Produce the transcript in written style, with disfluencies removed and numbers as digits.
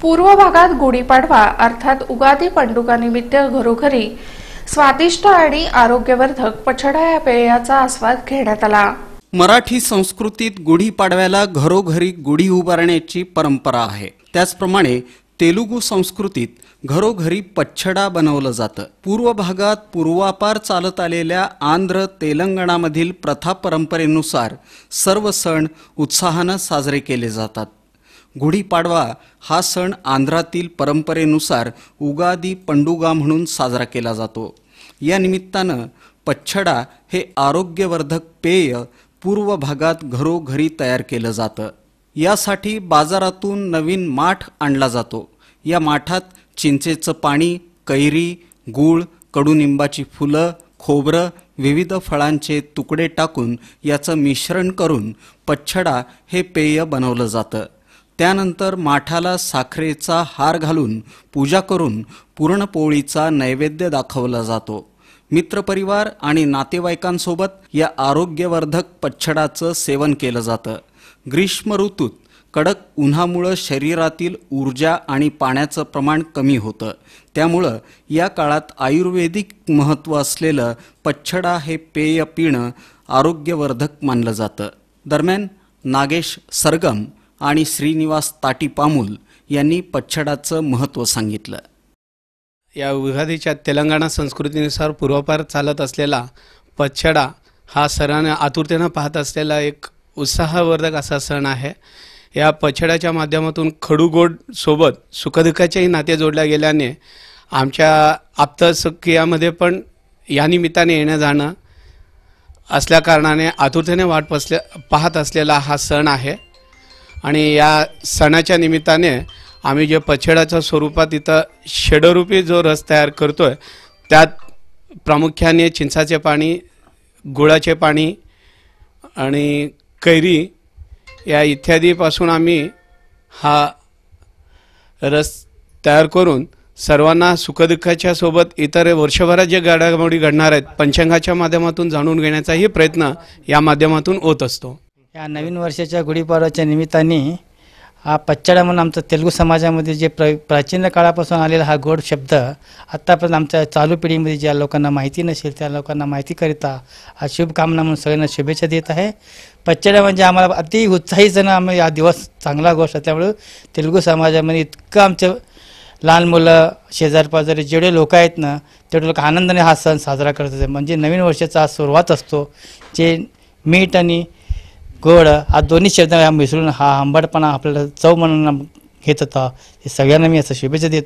पूर्व भागात गुढीपाडवा अर्थात उगादी पंडुकानिमित्त घरोघरी स्वादिष्ट आणि आरोग्यवर्धक पछडा या पेयाचा आस्वाद घेण्यात आला। मराठी संस्कृतीत गुढीपाडव्याला घरोघरी गुढी उभारण्याची परंपरा आहे। त्याचप्रमाणे तेलुगू संस्कृतीत घरोघरी पछडा बनवलं जातं। पूर्व भागात पूर्वापार चालत आलेल्या आंध्र तेलंगणामधील प्रथा परंपरेनुसार सर्व सण उत्साहाने साजरे केले जातात। गुढीपाडवा हा सण आंध्रातील परंपरेनुसार उगादी पंडुगा म्हणून साजरा केला जातो। या निमित्तानं पछडा हे आरोग्यवर्धक पेय पूर्व भागात घरोघरी तयार केलं जातं। यासाठी बाजारातून नवीन माठ आणला जातो। या माठात चिंचेचं पाणी, कैरी, गूळ, कडुनिंबाची फुलं, खोबरं, विविध फळांचे तुकडे टाकून याचं मिश्रण करून पछडा हे पेय बनवलं जातं। त्यानंतर माठाला साखरेचा हार घालून पूजा करून पुरणपोळीचा नैवेद्य दाखवला जातो। मित्रपरिवार आणि नातेवाईकांसोबत या आरोग्यवर्धक पछडाचं सेवन केलं जातं। ग्रीष्म ऋतूत कडक उन्हामुळे शरीरातील ऊर्जा आणि पाण्याचं प्रमाण कमी होतं। त्यामुळे या काळात आयुर्वेदिक महत्त्व असलेलं पछडा हे पेय पिणं आरोग्यवर्धक मानलं जातं। दरम्यान नागेश सरगम आणि श्रीनिवास ताटीपामुल यांनी पछडाचं महत्त्व सांगितलं। या उगादीच्या तेलंगणा संस्कृतीनुसार पूर्वापार चालत असलेला पछडा हा सर्वांना आतुरतेने पाहत असलेला एक उत्साहवर्धक असा सण आहे। या पछड्याच्या माध्यमातून खडूगोड सोबत सुखदुःखाचेही नाते जोडल्या गेल्याने आमच्या आप्तसखियामध्ये पण या निमित्ताने येणं जाणं असल्या कारणाने आतुरतेने वाट पाहत असलेला हा सण आहे। आणि या सणाच्या निमित्ताने आम्ही जे पछड्याच्या स्वरूपात इथं षडरूपी जो रस तयार करतोय त्यात प्रामुख्याने चिंचाचे पाणी, गुळाचे पाणी आणि कैरी या इत्यादीपासून आम्ही हा रस तयार करून सर्वांना सुखदुःखाच्या सोबत इतर वर्षभरात जे घडामोडी घडणार आहेत पंचांगाच्या माध्यमातून जाणून घेण्याचाही प्रयत्न या माध्यमातून होत असतो। या नवीन वर्षाच्या गुढीपाडव्याच्या निमित्ताने हा पछडा म्हणून आमचा तेलुगू समाजामध्ये जे प्राचीन काळापासून आलेला हा गोड शब्द आत्तापर्यंत आमच्या चालू पिढीमध्ये ज्या लोकांना माहिती नसेल त्या लोकांना माहिती करिता हा शुभकामना म्हणून सगळ्यांना शुभेच्छा देत आहे। पछडा म्हणजे आम्हाला अति उत्साही जण आम्ही हा दिवस चांगला गोष्ट त्यामुळे तेलुगू समाजामध्ये इतकं आमचे लहान मुलं शेजारपाजारी जेवढे लोक आहेत ना तेवढे लोक आनंदाने हा सण साजरा करतात। म्हणजे नवीन वर्षाचा हा सुरुवात असतो। जे मीठ आणि गोड हा दोन्ही शब्द मिसळून हा आंबटपणा आपल्याला चव म्हणून घेत होता। हे सगळ्यांना मी असं शुभेच्छा देतो।